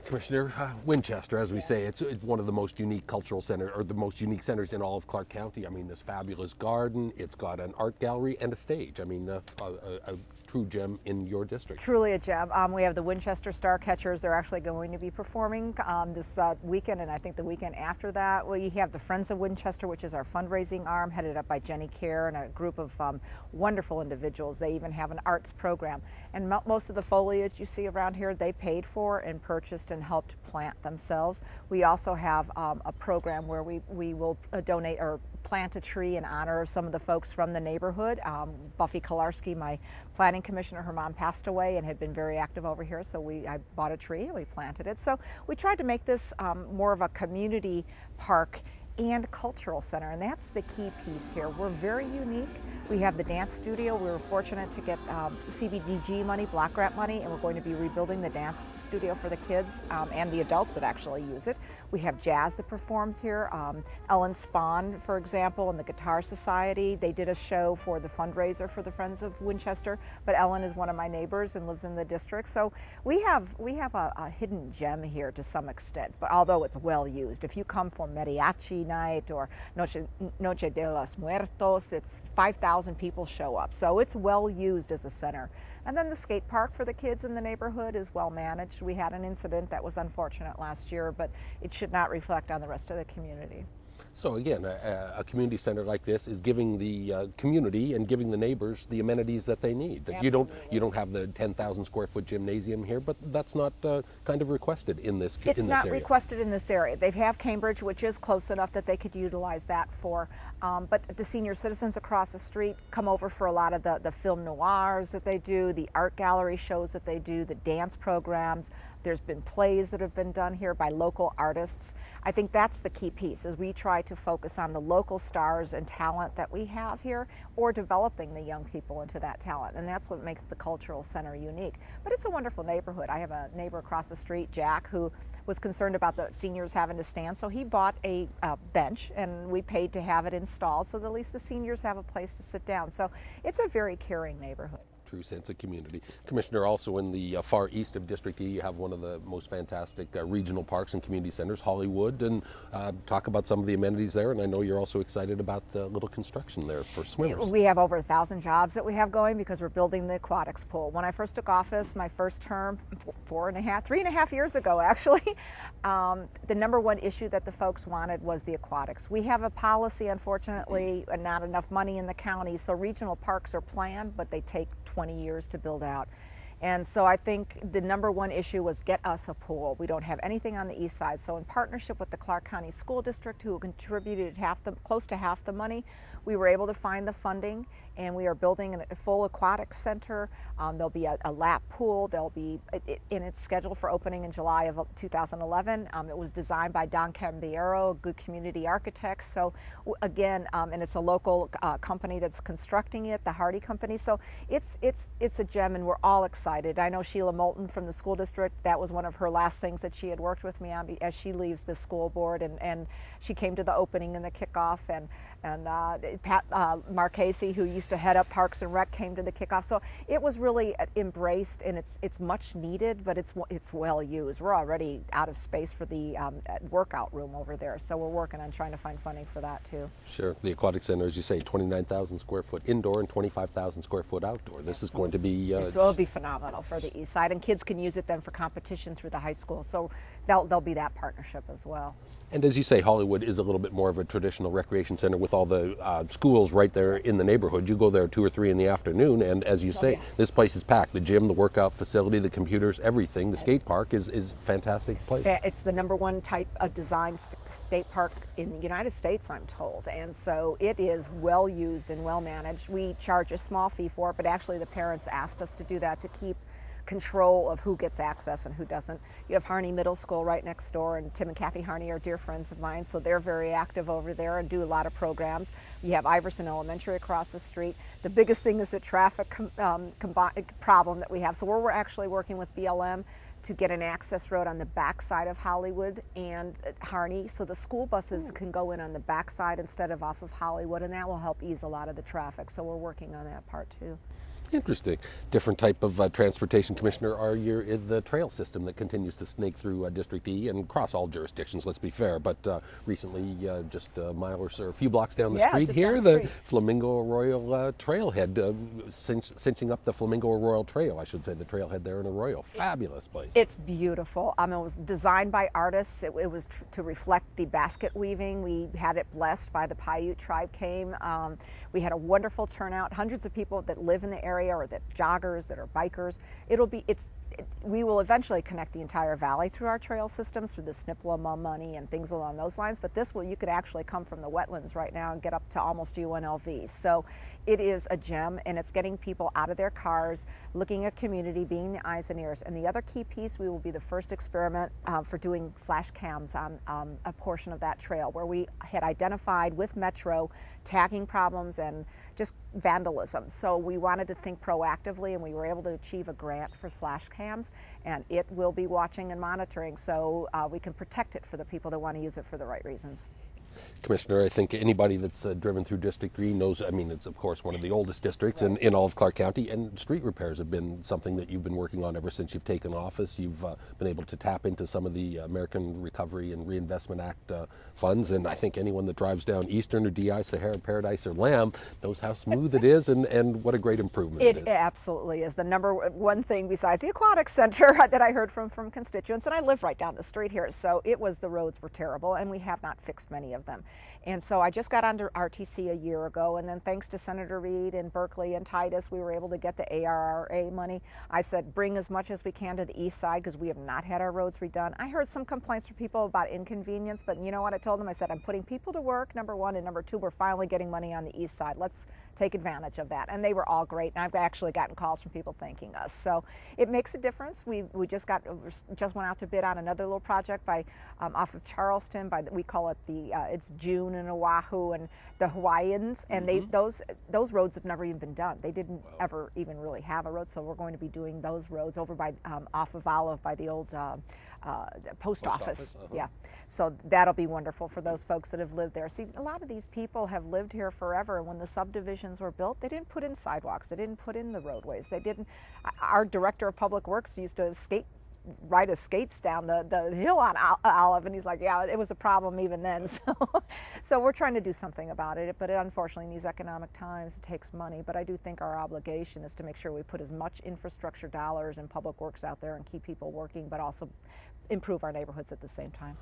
Commissioner, Winchester, as we say, it's one of the most unique cultural centers, or the most unique centers in all of Clark County. I mean, this fabulous garden, it's got an art gallery and a stage. I mean, a true gem in your district. Truly a gem. We have the Winchester Starcatchers. They're actually going to be performing this weekend, and I think the weekend after that. We have the Friends of Winchester, which is our fundraising arm, headed up by Jenny Kerr and a group of wonderful individuals. They even have an arts program. And most of the foliage you see around here, they paid for and purchased and helped plant themselves. We also have a program where we will donate or plant a tree in honor of some of the folks from the neighborhood. Buffy Kolarski, my planning commissioner, her mom passed away and had been very active over here, so I bought a tree and we planted it. So we tried to make this more of a community park and cultural center, and that's the key piece here. We're very unique. We have the dance studio. We were fortunate to get CBDG money, block grant money, and we're going to be rebuilding the dance studio for the kids and the adults that actually use it. We have jazz that performs here. Ellen Spahn, for example, and the Guitar Society, they did a show for the fundraiser for the Friends of Winchester, but Ellen is one of my neighbors and lives in the district. So we have a hidden gem here to some extent, but although it's well used. If you come for mariachi night or Noche de los Muertos, it's 5,000 people show up. So it's well used as a center. And then the skate park for the kids in the neighborhood is well managed. We had an incident that was unfortunate last year, but it should not reflect on the rest of the community. So again, a community center like this is giving the community and giving the neighbors the amenities that they need. That you don't have the 10,000 square foot gymnasium here, but that's not kind of requested in this area. It's not requested in this area. They have Cambridge, which is close enough that they could utilize that for. But the senior citizens across the street come over for a lot of the film noirs that they do, the art gallery shows that they do, the dance programs. There's been plays that have been done here by local artists. I think that's the key piece, is we try to focus on the local stars and talent that we have here, or developing the young people into that talent. And that's what makes the cultural center unique. But it's a wonderful neighborhood. I have a neighbor across the street, Jack, who was concerned about the seniors having to stand. So he bought a bench, and we paid to have it installed so that at least the seniors have a place to sit down. So it's a very caring neighborhood. True sense of community. Commissioner, also in the far east of District E, you have one of the most fantastic regional parks and community centers, Hollywood, and talk about some of the amenities there. And I know you're also excited about the little construction there for swimmers. We have over 1,000 jobs that we have going because we're building the aquatics pool. When I first took office, my first term, 3.5 years ago actually, the number one issue that the folks wanted was the aquatics. We have a policy, unfortunately, and not enough money in the county, so regional parks are planned, but they take 20 years to build out. And so I think the number one issue was get us a pool. We don't have anything on the east side. So in partnership with the Clark County School District, who contributed close to half the money, we were able to find the funding, and we are building a full aquatic center. There'll be a lap pool. And it's scheduled for opening in July of 2011. It was designed by Don Cambiero, a good community architect. So again, and it's a local company that's constructing it, the Hardy Company. So it's a gem, and we're all excited. I know Sheila Moulton from the school district, that was one of her last things that she had worked with me on as she leaves the school board, and she came to the opening and the kickoff, and Pat Marchese, who used to head up Parks and Rec, came to the kickoff. So it was really embraced, and it's much needed, but it's well used. We're already out of space for the workout room over there, so we're working on trying to find funding for that too. Sure. The Aquatic Center, as you say, 29,000 square foot indoor and 25,000 square foot outdoor. This is going to be it'll be phenomenal for the east side, and kids can use it then for competition through the high school. So there'll be that partnership as well. And as you say, Hollywood is a little bit more of a traditional recreation center with all the schools right there in the neighborhood. You go there 2 or 3 in the afternoon, and as you say, this place is packed. The gym, the workout facility, the computers, everything. The skate park is a fantastic place. It's the number one type of design skate park in the United States, I'm told. And so it is well used and well managed. We charge a small fee for it, but actually the parents asked us to do that to keep control of who gets access and who doesn't. You have Harney Middle School right next door, and Tim and Kathy Harney are dear friends of mine, so they're very active over there and do a lot of programs. You have Iverson Elementary across the street. The biggest thing is the traffic problem that we have. So we're actually working with BLM to get an access road on the back side of Hollywood and Harney, so the school buses can go in on the back side instead of off of Hollywood, and that will help ease a lot of the traffic. So we're working on that part too. Interesting. Different type of transportation commissioner are you in the trail system that continues to snake through District E and across all jurisdictions, let's be fair. But recently, just a mile or so, a few blocks down the street just here, down the the street. Flamingo Arroyo trailhead, cinching up the Flamingo Arroyo Trail, I should say, the trailhead there in Arroyo. Fabulous place. It's beautiful. It was designed by artists. It was to reflect the basket weaving. We had it blessed by the Paiute tribe came. We had a wonderful turnout. Hundreds of people that live in the area, or that joggers, that are bikers. We will eventually connect the entire valley through our trail systems, through the Snipla, Money, and things along those lines. But you could actually come from the wetlands right now and get up to almost UNLV. So it is a gem, and it's getting people out of their cars, looking at community, being the eyes and ears. And the other key piece, we will be the first experiment for doing flash cams on a portion of that trail, where we had identified with Metro tagging problems and just vandalism. So we wanted to think proactively, and we were able to achieve a grant for flash cams, and it will be watching and monitoring, so we can protect it for the people that want to use it for the right reasons. Commissioner, I think anybody that's driven through District 3 knows, I mean, it's of course one of the oldest districts in all of Clark County, and street repairs have been something that you've been working on ever since you've taken office. You've been able to tap into some of the American Recovery and Reinvestment Act funds, and I think anyone that drives down Eastern or DI, Sahara Paradise or Lamb knows how smooth it is and what a great improvement it is. It absolutely is. The number one thing besides the Aquatic Center that I heard from constituents, and I live right down the street here, so the roads were terrible, and we have not fixed many of them. And so I just got onto RTC a year ago, and then thanks to Senator Reed and Berkeley and Titus, we were able to get the ARRA money. I said, bring as much as we can to the east side, because we have not had our roads redone. I heard some complaints from people about inconvenience, but you know what I told them? I said, I'm putting people to work, number one, and number two, we're finally getting money on the east side. Let's take advantage of that. And they were all great, and I've actually gotten calls from people thanking us. So it makes a difference. We just went out to bid on another little project by off of Charleston. We call it it's June in Oahu, and the Hawaiians, and those roads have never even been done. They didn't ever even really have a road, so we're going to be doing those roads over by off of Olive by the old post office. Yeah, so that'll be wonderful for those folks that have lived there. See, a lot of these people have lived here forever, and when the subdivisions were built, they didn't put in sidewalks, they didn't put in the roadways, they didn't. Our director of public works used to ride his skates down the hill on Olive, and he's like, yeah, it was a problem even then. So we're trying to do something about it, but unfortunately in these economic times it takes money. But I do think our obligation is to make sure we put as much infrastructure dollars and public works out there and keep people working, but also improve our neighborhoods at the same time.